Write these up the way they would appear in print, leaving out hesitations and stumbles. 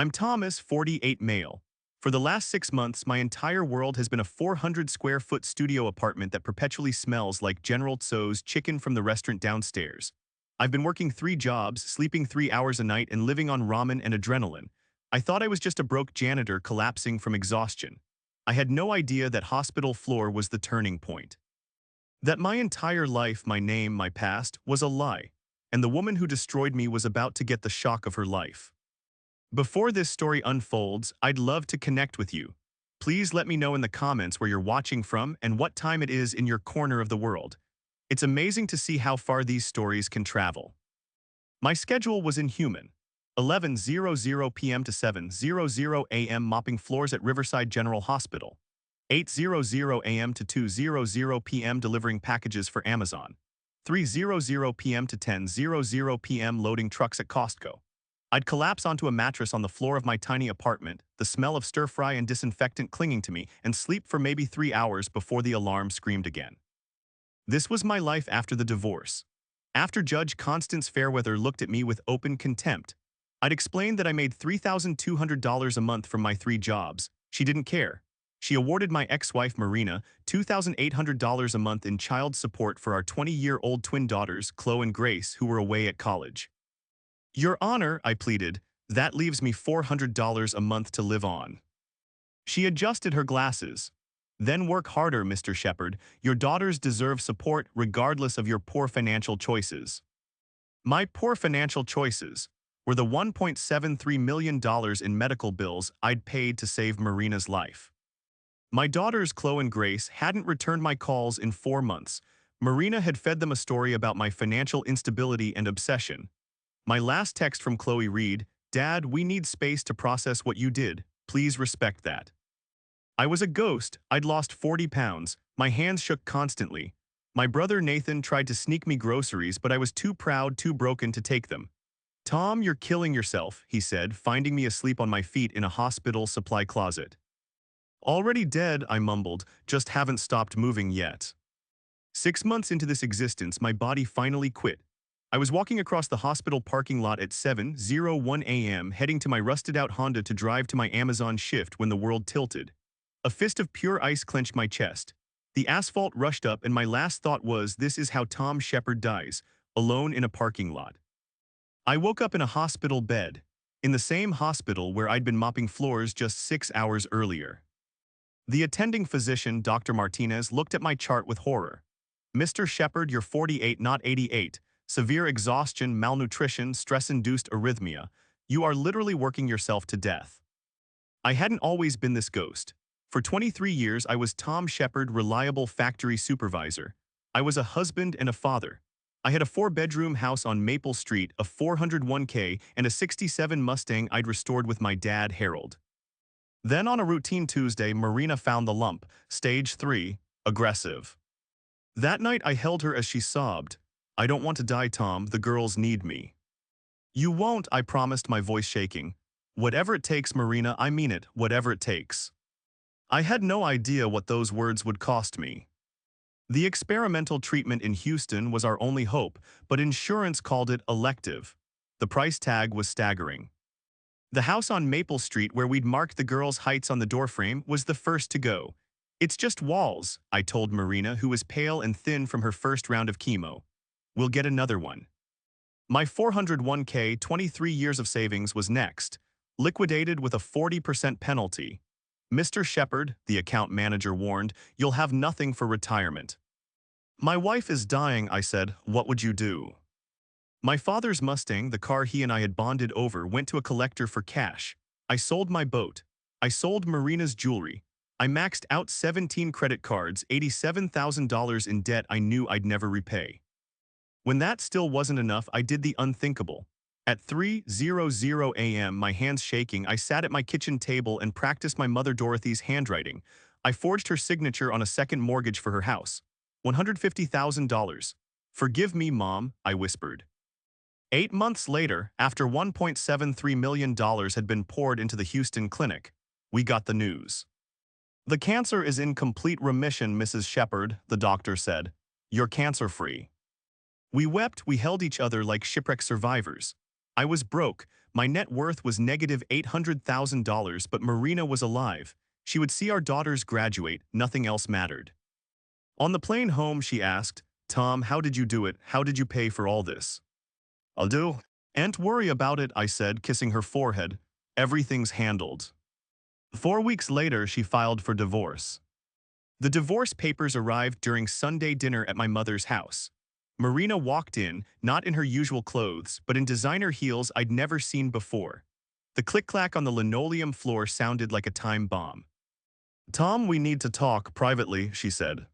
I'm Thomas, 48 male. For the last 6 months, my entire world has been a 400-square-foot studio apartment that perpetually smells like General Tso's chicken from the restaurant downstairs. I've been working 3 jobs, sleeping 3 hours a night, and living on ramen and adrenaline. I thought I was just a broke janitor collapsing from exhaustion. I had no idea that hospital floor was the turning point. That my entire life, my name, my past, was a lie, and the woman who destroyed me was about to get the shock of her life. Before this story unfolds, I'd love to connect with you. Please let me know in the comments where you're watching from and what time it is in your corner of the world. It's amazing to see how far these stories can travel. My schedule was inhuman. 11:00 p.m. to 7:00 a.m. mopping floors at Riverside General Hospital. 8:00 a.m. to 2:00 p.m. delivering packages for Amazon. 3:00 p.m. to 10:00 p.m. loading trucks at Costco. I'd collapse onto a mattress on the floor of my tiny apartment, the smell of stir-fry and disinfectant clinging to me, and sleep for maybe 3 hours before the alarm screamed again. This was my life after the divorce. After Judge Constance Fairweather looked at me with open contempt, I'd explained that I made $3,200 a month from my 3 jobs. She didn't care. She awarded my ex-wife Marina $2,800 a month in child support for our 20-year-old twin daughters, Chloe and Grace, who were away at college. "Your Honor," I pleaded, "that leaves me $400 a month to live on." She adjusted her glasses. "Then work harder, Mr. Shepard. Your daughters deserve support regardless of your poor financial choices." My poor financial choices were the $1.73 million in medical bills I'd paid to save Marina's life. My daughters, Chloe and Grace, hadn't returned my calls in 4 months. Marina had fed them a story about my financial instability and obsession. My last text from Chloe read, "Dad, we need space to process what you did. Please respect that." I was a ghost. I'd lost 40 pounds. My hands shook constantly. My brother Nathan tried to sneak me groceries, but I was too proud, too broken to take them. "Tom, you're killing yourself," he said, finding me asleep on my feet in a hospital supply closet. "Already dead," I mumbled, "just haven't stopped moving yet." 6 months into this existence, my body finally quit. I was walking across the hospital parking lot at 7:01 a.m., heading to my rusted-out Honda to drive to my Amazon shift when the world tilted. A fist of pure ice clenched my chest. The asphalt rushed up, and my last thought was, this is how Tom Shepard dies, alone in a parking lot. I woke up in a hospital bed, in the same hospital where I'd been mopping floors just 6 hours earlier. The attending physician, Dr. Martinez, looked at my chart with horror. "Mr. Shepard, you're 48, not 88. Severe exhaustion, malnutrition, stress-induced arrhythmia. You are literally working yourself to death." I hadn't always been this ghost. For 23 years, I was Tom Shepard, reliable factory supervisor. I was a husband and a father. I had a 4-bedroom house on Maple Street, a 401k, and a 67 Mustang I'd restored with my dad, Harold. Then on a routine Tuesday, Marina found the lump, stage 3, aggressive. That night I held her as she sobbed. "I don't want to die, Tom. The girls need me." "You won't," I promised, my voice shaking. "Whatever it takes, Marina, I mean it, whatever it takes." I had no idea what those words would cost me. The experimental treatment in Houston was our only hope, but insurance called it elective. The price tag was staggering. The house on Maple Street where we'd marked the girls' heights on the doorframe was the first to go. "It's just walls," I told Marina, who was pale and thin from her first round of chemo. "We'll get another one." My 401k, 23 years of savings, was next, liquidated with a 40% penalty. "Mr. Shepard," the account manager warned, "you'll have nothing for retirement." "My wife is dying," I said. "What would you do?" My father's Mustang, the car he and I had bonded over, went to a collector for cash. I sold my boat. I sold Marina's jewelry. I maxed out 17 credit cards, $87,000 in debt I knew I'd never repay. When that still wasn't enough, I did the unthinkable. At 3:00 a.m., my hands shaking, I sat at my kitchen table and practiced my mother Dorothy's handwriting. I forged her signature on a second mortgage for her house. $150,000. "Forgive me, Mom," I whispered. 8 months later, after $1.73 million had been poured into the Houston clinic, we got the news. "The cancer is in complete remission, Mrs. Shepard," the doctor said. "You're cancer-free." We wept, we held each other like shipwreck survivors. I was broke, My net worth was negative $800,000, but Marina was alive. She would see our daughters graduate, nothing else mattered. On the plane home, she asked, Tom, how did you do it? How did you pay for all this? I'll do. Ain't worry about it, I said, kissing her forehead. Everything's handled. 4 weeks later, she filed for divorce. The divorce papers arrived during Sunday dinner at my mother's house. Marina walked in, not in her usual clothes, but in designer heels I'd never seen before. The click-clack on the linoleum floor sounded like a time bomb. Tom, we need to talk privately, she said.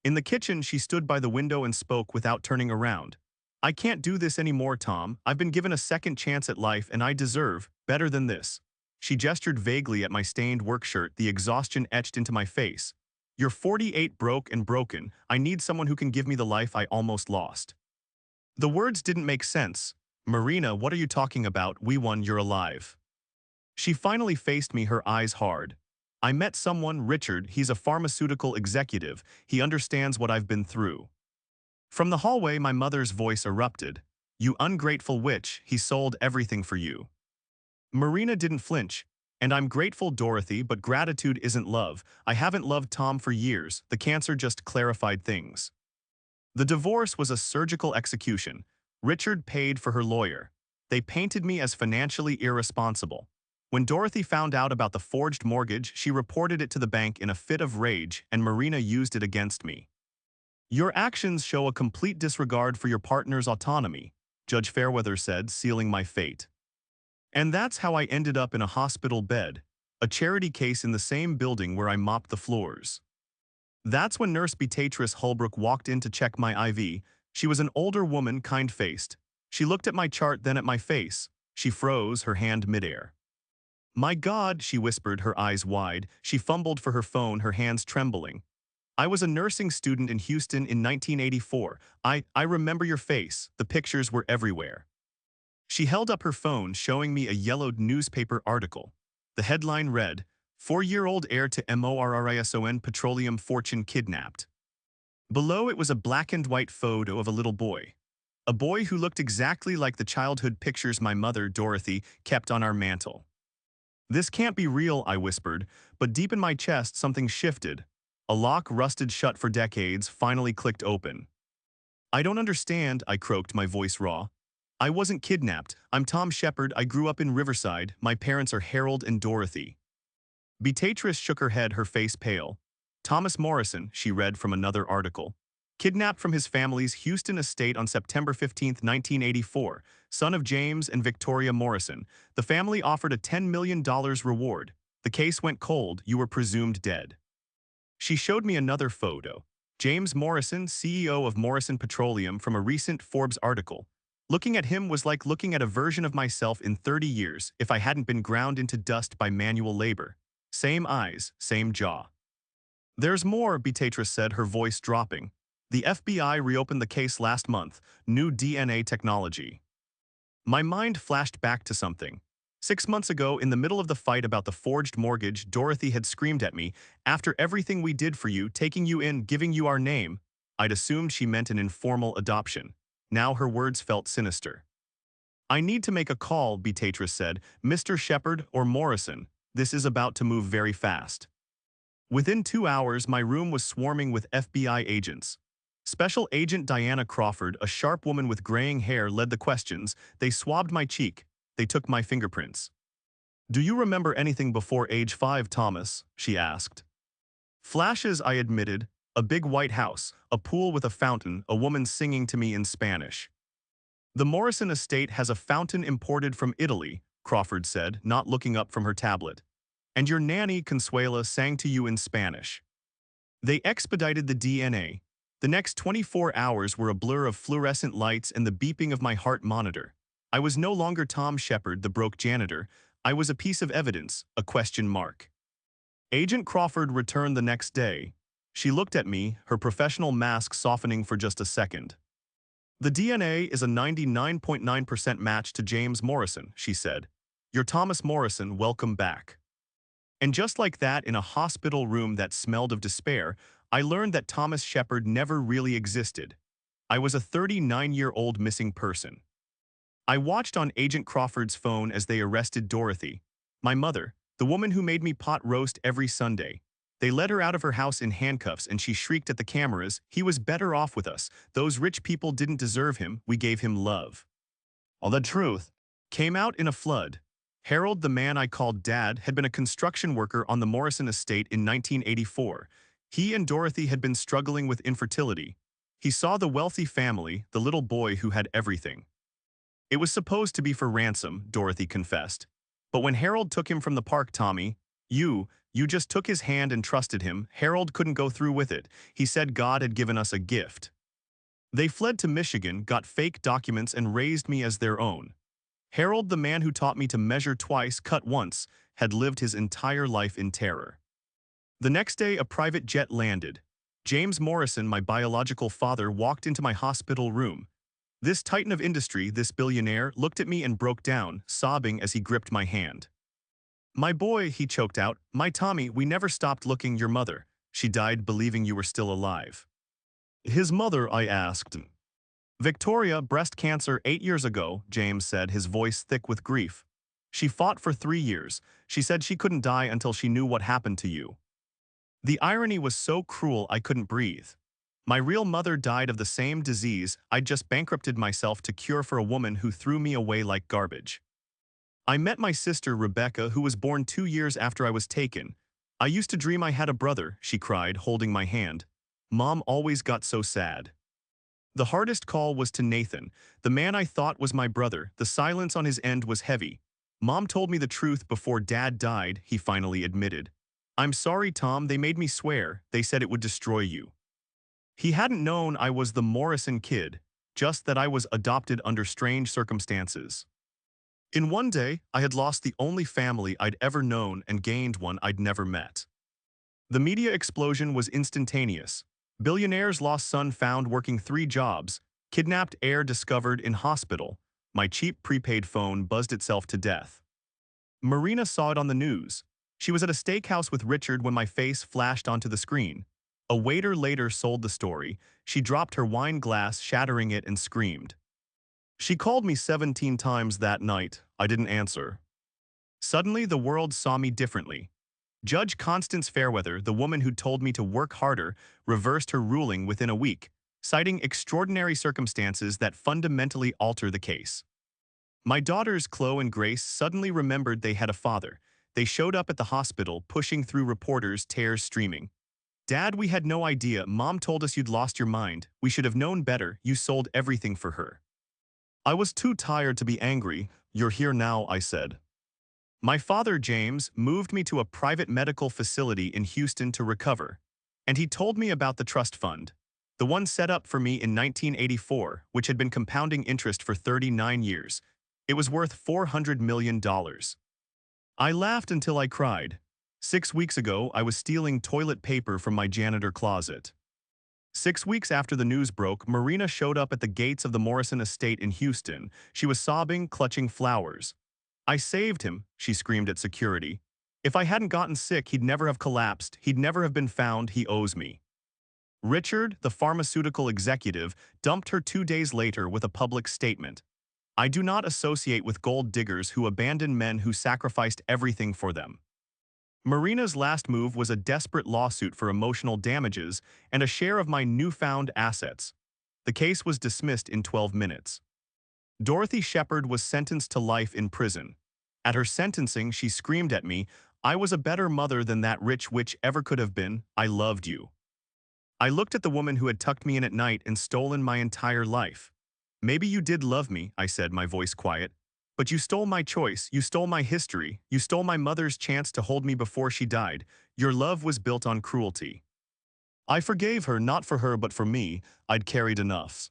In the kitchen, she stood by the window and spoke without turning around. I can't do this anymore, Tom. I've been given a second chance at life and I deserve better than this. She gestured vaguely at my stained work shirt, the exhaustion etched into my face. You're 48, broke and broken. I need someone who can give me the life I almost lost. The words didn't make sense. Marina, what are you talking about? We won, you're alive. She finally faced me, her eyes hard. I met someone, Richard, he's a pharmaceutical executive. He understands what I've been through. From the hallway, my mother's voice erupted. You ungrateful witch, he sold everything for you. Marina didn't flinch. And I'm grateful, Dorothy, but gratitude isn't love. I haven't loved Tom for years. The cancer just clarified things. The divorce was a surgical execution. Richard paid for her lawyer. They painted me as financially irresponsible. When Dorothy found out about the forged mortgage, she reported it to the bank in a fit of rage, and Marina used it against me. Your actions show a complete disregard for your partner's autonomy, Judge Fairweather said, sealing my fate. And that's how I ended up in a hospital bed, a charity case in the same building where I mopped the floors. That's when Nurse Beatrice Holbrook walked in to check my IV. She was an older woman, kind-faced. She looked at my chart, then at my face. She froze, her hand midair. My God, she whispered, her eyes wide. She fumbled for her phone, her hands trembling. I was a nursing student in Houston in 1984. I remember your face. The pictures were everywhere. She held up her phone, showing me a yellowed newspaper article. The headline read, 4-year-old heir to Morrison petroleum fortune kidnapped. Below it was a black-and-white photo of a little boy. A boy who looked exactly like the childhood pictures my mother, Dorothy, kept on our mantle. This can't be real, I whispered, but deep in my chest something shifted. A lock rusted shut for decades finally clicked open. I don't understand, I croaked, my voice raw. I wasn't kidnapped. I'm Tom Shepard. I grew up in Riverside. My parents are Harold and Dorothy. Beatrice shook her head, her face pale. Thomas Morrison, she read from another article. Kidnapped from his family's Houston estate on September 15, 1984, son of James and Victoria Morrison. The family offered a $10 million reward. The case went cold. You were presumed dead. She showed me another photo. James Morrison, CEO of Morrison Petroleum, from a recent Forbes article. Looking at him was like looking at a version of myself in 30 years if I hadn't been ground into dust by manual labor. Same eyes, same jaw. There's more, Beatrice said, her voice dropping. The FBI reopened the case last month, new DNA technology. My mind flashed back to something. 6 months ago, in the middle of the fight about the forged mortgage, Dorothy had screamed at me, after everything we did for you, taking you in, giving you our name. I'd assumed she meant an informal adoption. Now her words felt sinister. I need to make a call, Beatrice said. Mr. Shepard or Morrison, this is about to move very fast. Within 2 hours, my room was swarming with FBI agents. Special Agent Diana Crawford, a sharp woman with graying hair, led the questions. They swabbed my cheek. They took my fingerprints. Do you remember anything before age 5, Thomas? She asked. Flashes, I admitted. A big white house, a pool with a fountain, a woman singing to me in Spanish. The Morrison estate has a fountain imported from Italy, Crawford said, not looking up from her tablet. And your nanny, Consuela, sang to you in Spanish. They expedited the DNA. The next 24 hours were a blur of fluorescent lights and the beeping of my heart monitor. I was no longer Tom Shepard, the broke janitor. I was a piece of evidence, a question mark. Agent Crawford returned the next day. She looked at me, her professional mask softening for just a second. The DNA is a 99.9% match to James Morrison, she said. You're Thomas Morrison, welcome back. And just like that, in a hospital room that smelled of despair, I learned that Thomas Shepard never really existed. I was a 39-year-old missing person. I watched on Agent Crawford's phone as they arrested Dorothy, my mother, the woman who made me pot roast every Sunday. They led her out of her house in handcuffs and she shrieked at the cameras, "He was better off with us. Those rich people didn't deserve him. We gave him love." All the truth came out in a flood. Harold, the man I called Dad, had been a construction worker on the Morrison estate in 1984. He and Dorothy had been struggling with infertility. He saw the wealthy family, the little boy who had everything. It was supposed to be for ransom, Dorothy confessed. But when Harold took him from the park, Tommy, you just took his hand and trusted him. Harold couldn't go through with it. He said God had given us a gift. They fled to Michigan, got fake documents, and raised me as their own. Harold, the man who taught me to measure twice, cut once, had lived his entire life in terror. The next day, a private jet landed. James Morrison, my biological father, walked into my hospital room. This titan of industry, this billionaire, looked at me and broke down, sobbing as he gripped my hand. "My boy," he choked out, "my Tommy, we never stopped looking. Your mother. She died believing you were still alive." "His mother?" I asked. "Victoria, breast cancer 8 years ago," James said, his voice thick with grief. "She fought for 3 years. She said she couldn't die until she knew what happened to you." The irony was so cruel I couldn't breathe. My real mother died of the same disease I'd just bankrupted myself to cure for a woman who threw me away like garbage. I met my sister Rebecca, who was born 2 years after I was taken. "I used to dream I had a brother," she cried, holding my hand. "Mom always got so sad." The hardest call was to Nathan, the man I thought was my brother. The silence on his end was heavy. "Mom told me the truth before Dad died," he finally admitted. "I'm sorry, Tom, they made me swear. They said it would destroy you." He hadn't known I was the Morrison kid, just that I was adopted under strange circumstances. In one day, I had lost the only family I'd ever known and gained one I'd never met. The media explosion was instantaneous. Billionaire's lost son found working 3 jobs, kidnapped heir discovered in hospital. My cheap prepaid phone buzzed itself to death. Marina saw it on the news. She was at a steakhouse with Richard when my face flashed onto the screen. A waiter later sold the story. She dropped her wine glass, shattering it, and screamed. She called me 17 times that night. I didn't answer. Suddenly, the world saw me differently. Judge Constance Fairweather, the woman who told me to work harder, reversed her ruling within a week, citing extraordinary circumstances that fundamentally alter the case. My daughters, Chloe and Grace, suddenly remembered they had a father. They showed up at the hospital, pushing through reporters, tears streaming. "Dad, we had no idea. Mom told us you'd lost your mind. We should have known better. You sold everything for her." I was too tired to be angry. "You're here now," I said. My father, James, moved me to a private medical facility in Houston to recover. And he told me about the trust fund, the one set up for me in 1984, which had been compounding interest for 39 years. It was worth $400 million. I laughed until I cried. 6 weeks ago, I was stealing toilet paper from my janitor closet. 6 weeks after the news broke, Marina showed up at the gates of the Morrison estate in Houston. She was sobbing, clutching flowers. "I saved him," she screamed at security. "If I hadn't gotten sick, he'd never have collapsed. He'd never have been found. He owes me." Richard, the pharmaceutical executive, dumped her 2 days later with a public statement. "I do not associate with gold diggers who abandon men who sacrificed everything for them." Marina's last move was a desperate lawsuit for emotional damages and a share of my newfound assets. The case was dismissed in 12 minutes. Dorothy Shepard was sentenced to life in prison. At her sentencing, she screamed at me, "I was a better mother than that rich witch ever could have been. I loved you." I looked at the woman who had tucked me in at night and stolen my entire life. "Maybe you did love me," I said, my voice quiet. "But you stole my choice, you stole my history, you stole my mother's chance to hold me before she died. Your love was built on cruelty." I forgave her, not for her but for me. I'd carried enough.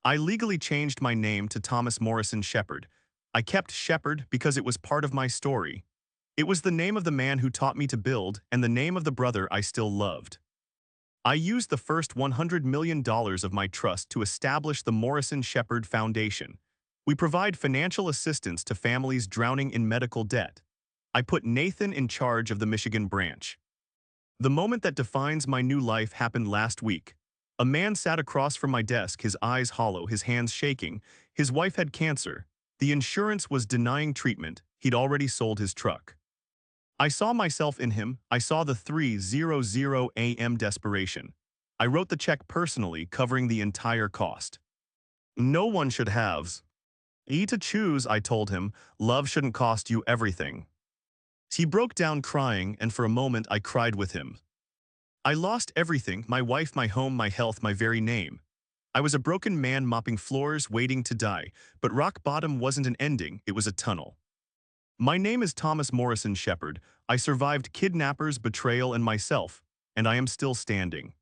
I legally changed my name to Thomas Morrison Shepard. I kept Shepard because it was part of my story. It was the name of the man who taught me to build and the name of the brother I still loved. I used the first $100 million of my trust to establish the Morrison Shepard Foundation. We provide financial assistance to families drowning in medical debt. I put Nathan in charge of the Michigan branch. The moment that defines my new life happened last week. A man sat across from my desk, his eyes hollow, his hands shaking. His wife had cancer. The insurance was denying treatment. He'd already sold his truck. I saw myself in him. I saw the 3:00 a.m. desperation. I wrote the check personally, covering the entire cost. No one should have. E to choose, I told him. Love shouldn't cost you everything. He broke down crying, and for a moment I cried with him. I lost everything, my wife, my home, my health, my very name. I was a broken man mopping floors, waiting to die, but rock bottom wasn't an ending, it was a tunnel. My name is Thomas Morrison Shepard. I survived kidnappers, betrayal, and myself, and I am still standing.